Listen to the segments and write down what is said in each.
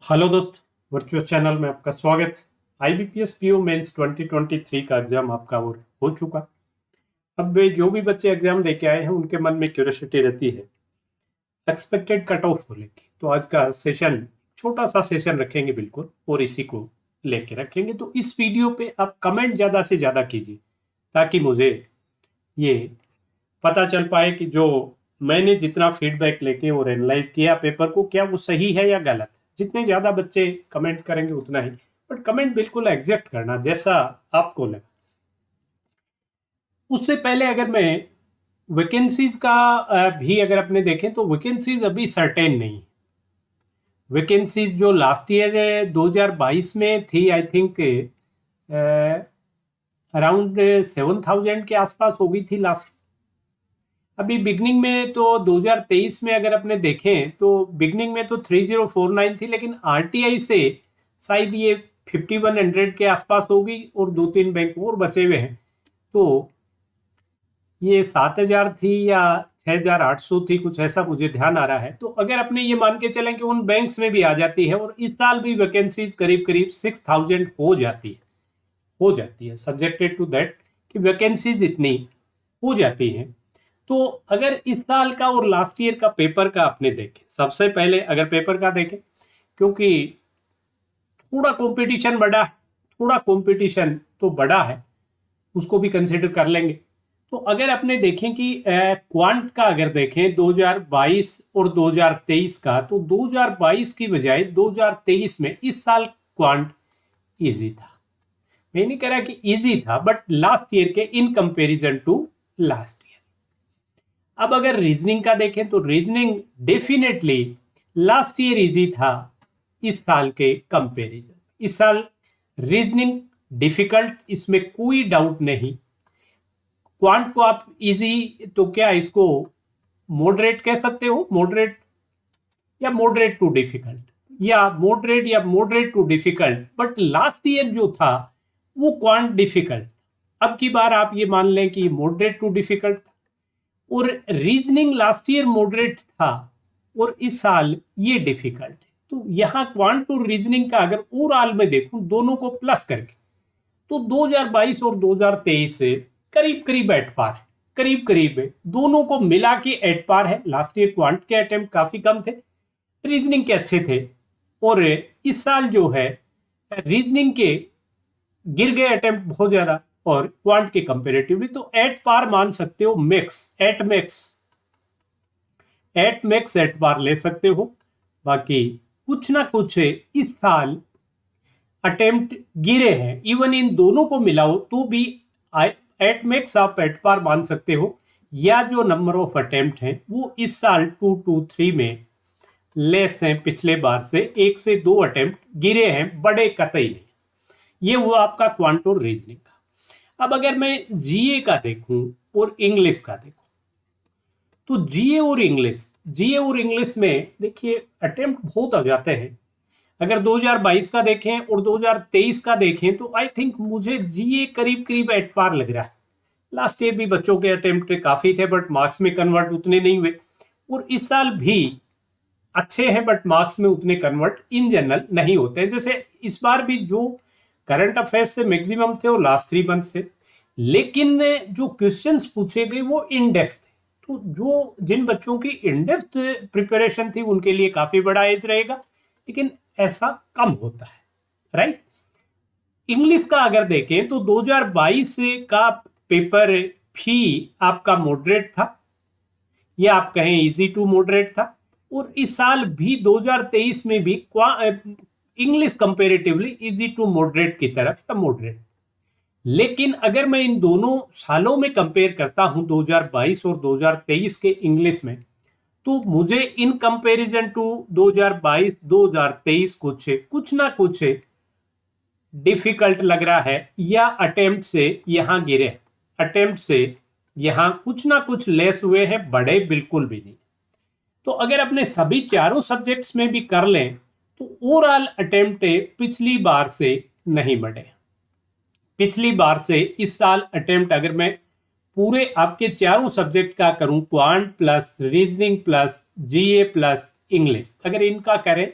Hello दोस्त, virtual channel में आपका स्वागत है। आईबीपीएस पीओ मेंस 2023 का एग्जाम आपका और हो चुका। अब जो भी बच्चे एग्जाम देके आए हैं उनके मन में क्यूरियोसिटी रहती है एक्सपेक्टेड कट ऑफ को लेके। तो आज का सेशन छोटा सा सेशन रखेंगे बिल्कुल, और इसी को लेके रखेंगे। तो इस वीडियो पे आप कमेंट ज्यादा से ज्यादा कीजिए ताकि मुझे ये पता चल पाए कि जो मैंने जितना फीडबैक लेके और एनालाइज किया पेपर को, क्या वो सही है या गलत है। जितने ज्यादा बच्चे कमेंट करेंगे उतना ही, बट कमेंट बिल्कुल एग्जैक्ट करना जैसा आपको लगा। उससे पहले अगर मैं वैकेंसीज का भी अगर अपने देखें तो वैकेंसीज अभी सर्टेन नहीं। वैकेंसीज जो लास्ट ईयर 2022 में थी, आई थिंक अराउंड 7,000 के आसपास हो गई थी लास्ट। अभी बिगनिंग में तो 2023 में अगर अपने देखें तो बिगनिंग में तो 3049 थी, लेकिन आरटीआई से शायद ये 5100 के आसपास होगी और 2-3 बैंक और बचे हुए हैं। तो ये 7,000 थी या 6,800 थी, कुछ ऐसा मुझे ध्यान आ रहा है। तो अगर अपने ये मान के चलें कि उन बैंक्स में भी आ जाती है और इस साल भी वैकेंसीज करीब करीब 6,000 हो जाती है सब्जेक्टेड टू दैट कि वैकेंसीज इतनी हो जाती हैं। तो अगर इस साल का और लास्ट ईयर का पेपर का आपने देखे, सबसे पहले अगर पेपर का देखें, क्योंकि थोड़ा कंपटीशन बढ़ा है, थोड़ा कंपटीशन तो बढ़ा है, उसको भी कंसिडर कर लेंगे। तो अगर अपने देखें कि क्वांट का अगर देखें 2022 और 2023 का, तो 2022 की बजाय 2023 में इस साल क्वांट इजी था। मैं नहीं कह रहा कि इजी था, बट लास्ट ईयर के in comparison to last year. अब अगर रीजनिंग का देखें तो reasoning definitely last year easy था इस साल के कंपैरिजन। इस साल रीजनिंग डिफिकल्ट, इसमें कोई डाउट नहीं। क्वांट को आप इजी तो क्या इसको मॉडरेट कह सकते हो, मॉडरेट या मॉडरेट टू डिफिकल्ट, या moderate to difficult. But last year जो था वो क्वांट डिफिकल्ट, अब की बार आप ये मान लें कि मॉडरेट टू डिफिकल्ट था। और रीजनिंग लास्ट ईयर मॉडरेट था और इस साल ये डिफिकल्ट है। तो यहां क्वांट और रीजनिंग का अगर ओवरऑल में देखूं दोनों को प्लस करके, तो 2022 और 2023 से करीब करीब एट पार है, करीब करीब है, दोनों को मिला के एट पार है। लास्ट ईयर क्वांट के अटेम्प्ट काफी कम थे, रीजनिंग के अच्छे थे, और इस साल जो है रीजनिंग के गिर गए अटेम्प्ट बहुत ज्यादा और क्वांट के कंपेरेटिवली, तो एट पार मान सकते हो। एट मैक्स एट पार ले सकते हो। बाकी कुछ ना कुछ इस साल अटेम्प्ट गिरे हैं, इवन इन दोनों को मिलाओ तो भी एट मैक्स आप एट पार मान सकते हो। या जो नंबर ऑफ अटेम्प्ट हैं वो इस साल 223 में लेस हैं पिछले बार से, 1 से 2 अटेम्प्ट गिरे हैं, बड़े कतई नहीं। ये हुआ आपका क्वांट और रीजनिंग का। अब अगर मैं जीए का देखूं और इंग्लिश का देखूं, तो जीए और इंग्लिश में देखिए अटेम्प्ट बहुत आ जाते हैं। अगर 2022 का देखें और 2023 का देखें तो आई थिंक मुझे जीए करीब करीब एट पार लग रहा है। लास्ट ईयर भी बच्चों के अटेम्प्ट काफी थे बट मार्क्स में कन्वर्ट उतने नहीं हुए, और इस साल भी अच्छे हैं बट मार्क्स में उतने कन्वर्ट इन जनरल नहीं होते हैं। जैसे इस बार भी जो करंट अफेयर्स से मैक्सिमम थे वो लास्ट 3 मंथ से, लेकिन जो क्वेश्चंस पूछे गए वो इन डेप्थ थे। तो जो जिन बच्चों की इन डेप्थ प्रिपरेशन थी उनके लिए काफी बड़ा एज रहेगा, लेकिन ऐसा कम होता है, राइट। इंग्लिश का अगर देखें तो 2022 का पेपर भी आपका मॉडरेट था, या आप कहें इजी टू मॉडरेट था, और इस साल भी 2023 में भी English comparatively easy to moderate की तरफ, या मॉडरेट। लेकिन अगर मैं इन दोनों सालों में कंपेयर करता हूं 2022 और 2023 के इंग्लिश में, तो मुझे इन कंपैरिजन टू 2022 2023 कुछ ना कुछ डिफिकल्ट लग रहा है, या अटेम्प्ट से यहां गिरे, अटेम्प्ट से यहां कुछ ना कुछ लेस हुए हैं, बड़े बिल्कुल भी नहीं। तो अगर अपने सभी चारों सब्जेक्ट्स में भी कर लें तो ओवरऑल अटेम्प्ट पिछली बार से नहीं बढ़े। पिछली बार से इस साल अटेम्प्ट अगर मैं पूरे आपके चारों सब्जेक्ट का करूं, क्वांट प्लस रीजनिंग प्लस जीए प्लस इंग्लिश, अगर इनका करें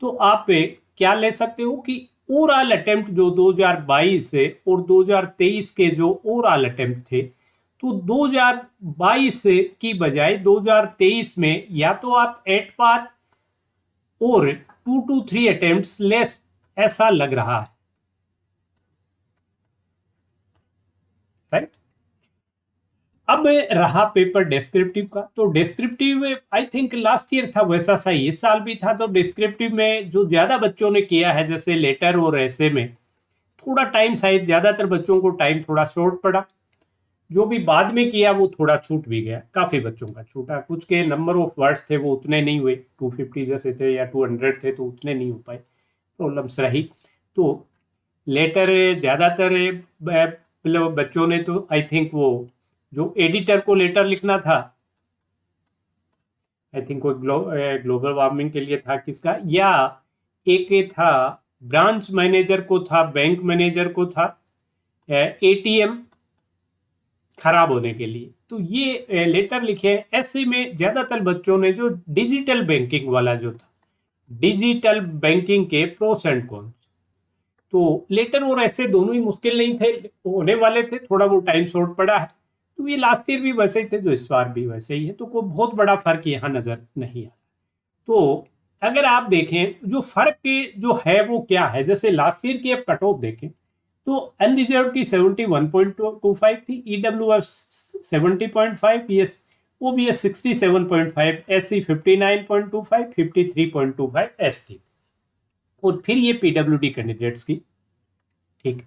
तो आप क्या ले सकते हो कि ओवरऑल अटेम्प्ट जो 2022 से और 2023 के जो ओवरऑल अटेम्प्ट थे, तो 2022 की बजाय 2023 में या तो आप 8 पार और 2 to 3 अटेम्प्ट्स लेस ऐसा लग रहा है, राइट। अब रहा पेपर डिस्क्रिप्टिव का, तो descriptive I think last year था वैसा सही इस साल भी था। तो डिस्क्रिप्टिव में जो ज्यादा बच्चों ने किया है जैसे लेटर और ऐसे में थोड़ा टाइम, शायद ज्यादातर बच्चों को टाइम थोड़ा शॉर्ट पड़ा। जो भी बाद में किया वो थोड़ा छूट भी गया, काफी बच्चों का छूटा, कुछ के नंबर ऑफ वर्ड्स थे वो उतने नहीं हुए, 250 जैसे थे या 200 थे तो उतने नहीं हो पाए, प्रॉब्लम्स रही। तो लेटर ज्यादातर मतलब बच्चों ने तो आई थिंक वो जो एडिटर को लेटर लिखना था, आई थिंक वो ग्लोबल वार्मिंग के लिए था किसका, या एक था ब्रांच मैनेजर को था, बैंक मैनेजर को था, एटीएम खराब होने के लिए, तो ये लेटर लिखे। ऐसे में ज्यादातर बच्चों ने जो डिजिटल बैंकिंग वाला जो था, डिजिटल बैंकिंग के प्रोस एंड कॉन्स, तो लेटर और ऐसे दोनों ही मुश्किल नहीं थे, होने वाले थे, थोड़ा वो टाइम शॉर्ट पड़ा है। तो ये लास्ट ईयर भी वैसे ही थे जो इस बार भी वैसे ही है, तो कोई बहुत बड़ा फर्क यहाँ नजर नहीं आया। तो अगर आप देखें जो फर्क जो है वो क्या है, जैसे लास्ट ईयर की आप कट ऑफ देखें तो अनरिजर्व की 71.25 थी, ईडब्ल्यूएफ 70.5, पीएस ओबीएस 67.5, एससी 59.25, 53.25 एसटी, और फिर ये पीडब्ल्यूडी कैंडिडेट्स की, ठीक।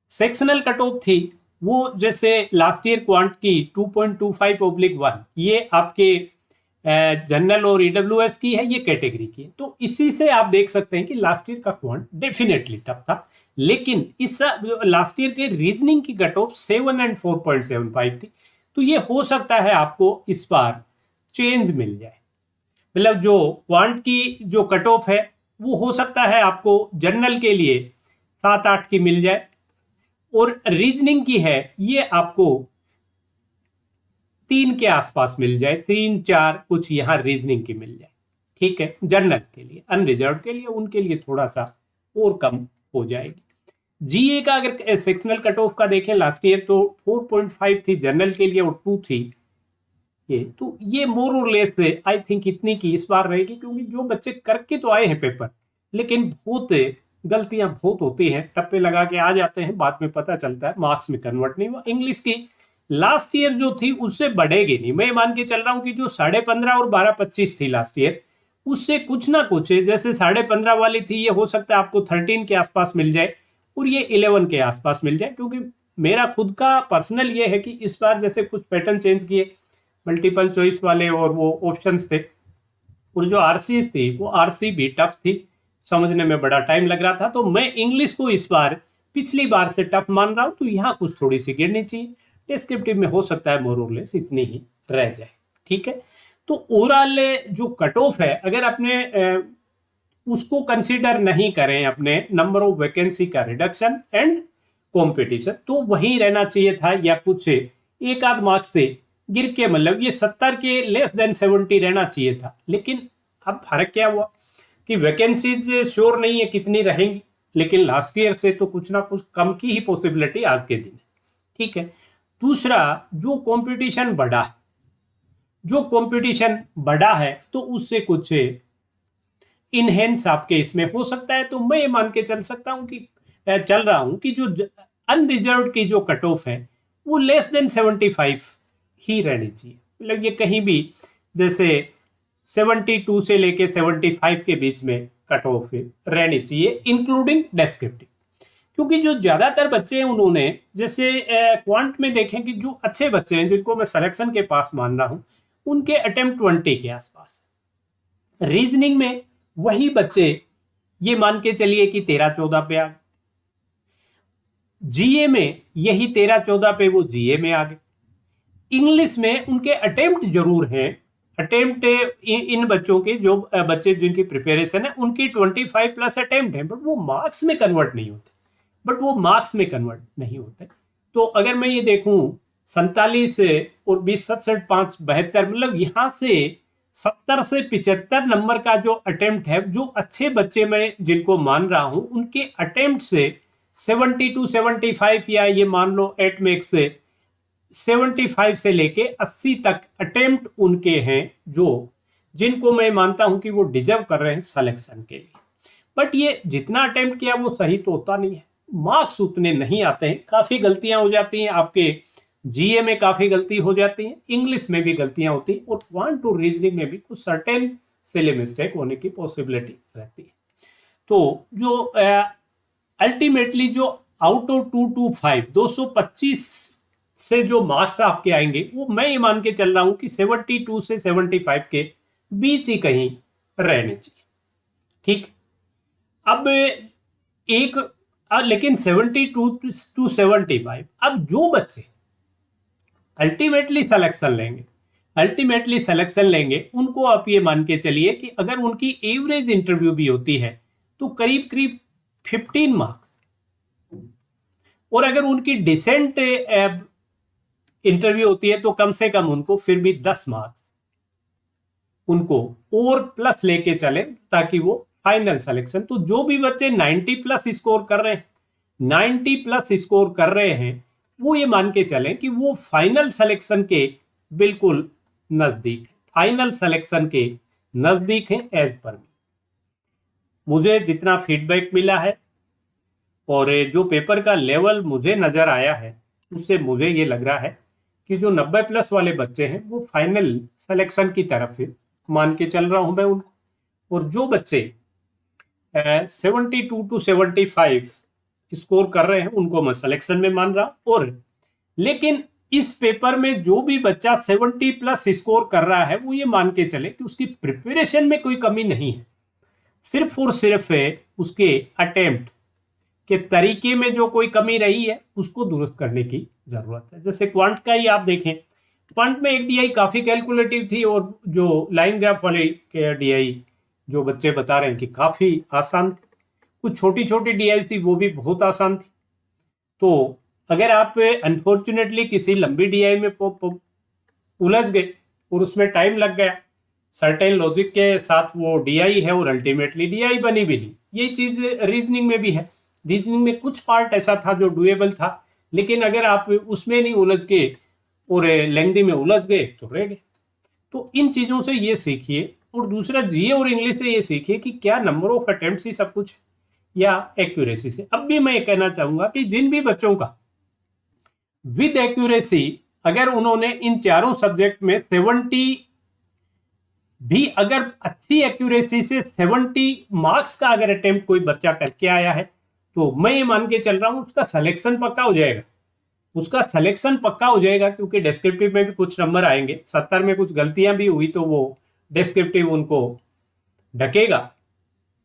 सेक्शनल कट ऑफ थी वो जैसे लास्ट ईयर क्वांट की 2.25/1, ये आपके जनरल और ईडब्ल्यूएस की है, ये कैटेगरी की है। तो इसी से आप देख सकते हैं कि लास्ट ईयर का क्वांट डेफिनेटली टफ था, लेकिन इस लास्ट ईयर के रीजनिंग की कट ऑफ 7 and 4.75 थी। तो ये हो सकता है आपको इस बार चेंज मिल जाए, मतलब जो क्वांट की जो कट ऑफ है वो हो सकता है आपको जनरल के लिए 7-8 की मिल जाए, और रीजनिंग की है ये आपको 3 के आसपास मिल जाए, 3-4 कुछ यहाँ रीजनिंग की मिल जाए, ठीक है। जनरल के लिए, अनरिजर्व के लिए उनके लिए थोड़ा सा और कम हो जाएगी। जीए का अगर सेक्शनल कट ऑफ का देखें लास्ट ईयर तो 4.5 थी जनरल के लिए और 2 थी ये, तो ये मोर और लेस आई थिंक इतनी की इस बार रहेगी, क्योंकि जो बच्चे करके तो आए हैं पेपर, लेकिन बहुत गलतियां बहुत होती हैं, टप्पे लगा के आ जाते हैं, बाद में पता चलता है मार्क्स में कन्वर्ट नहीं हुआ। इंग्लिश की लास्ट ईयर जो थी उससे बढ़ेगी नहीं, मैं मान के चल रहा हूं कि जो 15.5 और 12.25 थी लास्ट ईयर, उससे कुछ ना कुछ जैसे 15.5 वाली थी ये हो सकता है आपको 13 के आसपास मिल जाए, और ये 11 के आसपास मिल जाए। क्योंकि मेरा खुद का पर्सनल ये है कि इस बार जैसे कुछ पैटर्न चेंज किए, मल्टीपल चॉइस वाले और वो ऑप्शंस थे, और जो आरसी थी वो आरसी भी टफ थी, समझने में बड़ा टाइम लग रहा था। तो मैं इंग्लिश को इस बार पिछली बार से टफ मान रहा हूं, तो यहाँ कुछ थोड़ी सी गिरनी चाहिए। डिस्क्रिप्टिव में हो सकता है मोर और लेस इतनी ही रह जाए, ठीक है। तो ओवरऑल जो कट ऑफ है अगर अपने उसको कंसीडर नहीं करें अपने नंबर ऑफ वैकेंसी का रिडक्शन एंड कंपटीशन, तो वही रहना चाहिए था, या कुछ एक आध मार्क्स से गिर के, मतलब ये 70 के लेस देन 70 रहना चाहिए था। लेकिन अब फर्क क्या हुआ कि वैकेंसीज श्योर नहीं है कितनी रहेंगी, लेकिन लास्ट ईयर से तो कुछ ना कुछ कम की ही पॉसिबिलिटी आज के दिन है, ठीक है। दूसरा जो कंपटीशन बढ़ा, जो कंपटीशन बढ़ा है तो उससे कुछ इनहेंस आपके इसमें हो सकता है। तो मैं ये मान के चल सकता हूं कि चल रहा हूं कि जो अनरिजर्व की जो कट ऑफ है वो लेस देन 75 ही रहनी चाहिए, मतलब ये कहीं भी जैसे 72 से लेके 75 के बीच में कट ऑफ रहनी चाहिए, इंक्लूडिंग डिस्क्रिप्टिव। क्योंकि जो ज्यादातर बच्चे हैं उन्होंने जैसे क्वांट में देखें कि जो अच्छे बच्चे हैं जिनको मैं सिलेक्शन के पास मान रहा हूं उनके अटेम्प्ट 20 के आसपास, रीजनिंग में वही बच्चे ये मान के चलिए कि 13-14 पे आ गए, जीए में यही 13-14 पे वो जीए में आ गए, इंग्लिश में उनके अटेम्प्ट जरूर हैं, अटेम्प्ट इन बच्चों के जो बच्चे जिनकी प्रिपरेशन है उनकी 25 प्लस अटेम्प्ट है, बट वो मार्क्स में कन्वर्ट नहीं होते, तो अगर मैं ये देखूं 47 और 20, 67, 5, 72, मतलब यहां से 70 से 75 नंबर का जो अटेम्प्ट है, जो अच्छे बच्चे मैं जिनको मान रहा हूं उनके अटेम्प्ट से 70 टू 75 या ये मान लो एट मैक्स से 75 से लेके 80 तक अटेम्प्ट उनके हैं, जो जिनको मैं मानता हूं कि वो डिजर्व कर रहे हैं सिलेक्शन के लिए। बट ये जितना अटेम्प्ट किया वो सही तो होता नहीं है, मार्क्स उतने नहीं आते हैं, काफी गलतियां हो जाती हैं, आपके जीए में काफी गलती हो जाती है, इंग्लिश में भी गलतियां होती हैं, और क्वांट टू रीजनिंग में भी कुछ सर्टेन सिली मिस्टेक होने की पॉसिबिलिटी रहती है। तो जो अल्टीमेटली जो आउट ऑफ 225 225 से जो मार्क्स आपके आएंगे, वो मैं ये मान के चल रहा हूं कि 72 से 75 के बीच ही कहीं रहने चाहिए। ठीक, अब एक लेकिन 72 टू 75, अब जो बच्चे अल्टीमेटली सिलेक्शन लेंगे उनको आप ये मान के चलिए कि अगर उनकी एवरेज इंटरव्यू भी होती है तो करीब करीब 15 मार्क्स, और अगर उनकी डिसेंट इंटरव्यू होती है तो कम से कम उनको फिर भी 10 मार्क्स उनको और प्लस लेके चले ताकि वो फाइनल सिलेक्शन। तो जो भी बच्चे 90 प्लस स्कोर कर रहे हैं, 90 प्लस स्कोर कर रहे हैं, वो ये मान के चलें कि वो फाइनल सिलेक्शन के बिल्कुल नजदीक है, फाइनल सिलेक्शन के नजदीक है एज पर मी। मुझे जितना फीडबैक मिला है और जो पेपर का लेवल मुझे नजर आया है, उससे मुझे ये लग रहा है कि जो 90 प्लस वाले बच्चे हैं वो फाइनल सिलेक्शन की तरफ है, मान के चल रहा हूं मैं उनको। और जो बच्चे 72 टू 75 स्कोर कर रहे हैं उनको मैं सिलेक्शन में मान रहा। और लेकिन इस पेपर में जो भी बच्चा 70 प्लस स्कोर कर रहा है वो ये मान के चले कि उसकी प्रिपरेशन में कोई कमी नहीं है, सिर्फ और सिर्फ है उसके अटेम्प्ट के तरीके में जो कोई कमी रही है उसको दुरुस्त करने की जरूरत है। जैसे क्वांट का ही आप देखें, क्वांट में एक डीआई काफी कैलकुलेटिव थी, और जो लाइन ग्राफ वाले के डीआई जो बच्चे बता रहे हैं कि काफी आसान थी, कुछ छोटी छोटी डीआई थी वो भी बहुत आसान थी। तो अगर आप अनफॉर्चुनेटली किसी लंबी डीआई में उलझ गए और उसमें टाइम लग गया, सर्टेन लॉजिक के साथ वो डीआई है और अल्टीमेटली डीआई बनी भी नहीं, यही चीज रीजनिंग में भी है। रीजनिंग में कुछ पार्ट ऐसा था जो डुएबल था, लेकिन अगर आप उसमें नहीं उलझ के और लेंथी में उलझ गए तो रह गए। तो इन चीजों से ये सीखिए, और दूसरा जीए और इंग्लिश से ये सीखिए कि क्या नंबर ऑफ अटेम्प्ट ही सब कुछ या एक्यूरेसी से। अब भी मैं ये कहना चाहूंगा कि जिन भी बच्चों का विद एक्यूरेसी, अगर उन्होंने इन चारों सब्जेक्ट में 70 भी, अगर अच्छी एक्यूरेसी से 70 मार्क्स का अगर अटेम्प्ट कोई बच्चा करके आया है, तो मैं ये मान के चल रहा हूं उसका सिलेक्शन पक्का हो जाएगा, उसका सिलेक्शन पक्का हो जाएगा। क्योंकि डिस्क्रिप्टिव में भी कुछ नंबर आएंगे, 70 में कुछ गलतियां भी हुई तो वो डिस्क्रिप्टिव उनको ढकेगा।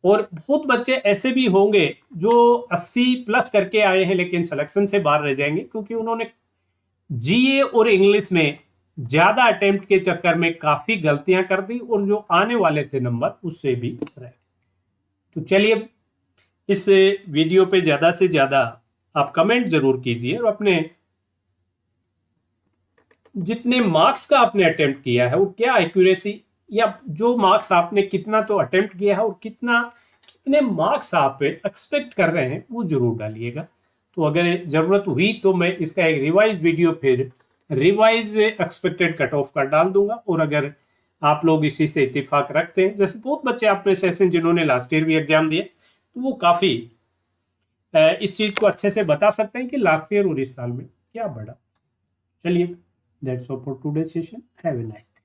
और बहुत बच्चे ऐसे भी होंगे जो 80 प्लस करके आए हैं लेकिन सिलेक्शन से बाहर रह जाएंगे, क्योंकि उन्होंने जीए और इंग्लिश में ज्यादा अटेम्प्ट के चक्कर में काफी गलतियां कर दी, और जो आने वाले थे नंबर उससे भी रहे। तो चलिए, इस वीडियो पे ज्यादा से ज्यादा आप कमेंट जरूर कीजिए, और अपने जितने मार्क्स का आपने अटेम्प्ट किया है वो क्या एक्यूरेसी, या जो मार्क्स आपने कितना तो अटेम्प्ट किया है और कितने मार्क्स आप एक्सपेक्ट कर रहे हैं वो जरूर डालिएगा। तो अगर जरूरत हुई तो मैं इसका एक रिवाइज वीडियो फिर रिवाइज एक्सपेक्टेड कट ऑफ का डाल दूंगा। और अगर आप लोग इसी से इत्तेफाक रखते हैं, जैसे बहुत बच्चे आपने से जिन्होंने लास्ट ईयर भी एग्जाम दिए, तो वो काफी इस चीज को अच्छे से बता सकते हैं कि लास्ट ईयर और इस साल में क्या बढ़ा। चलिए, that's all for today session, have a nice day.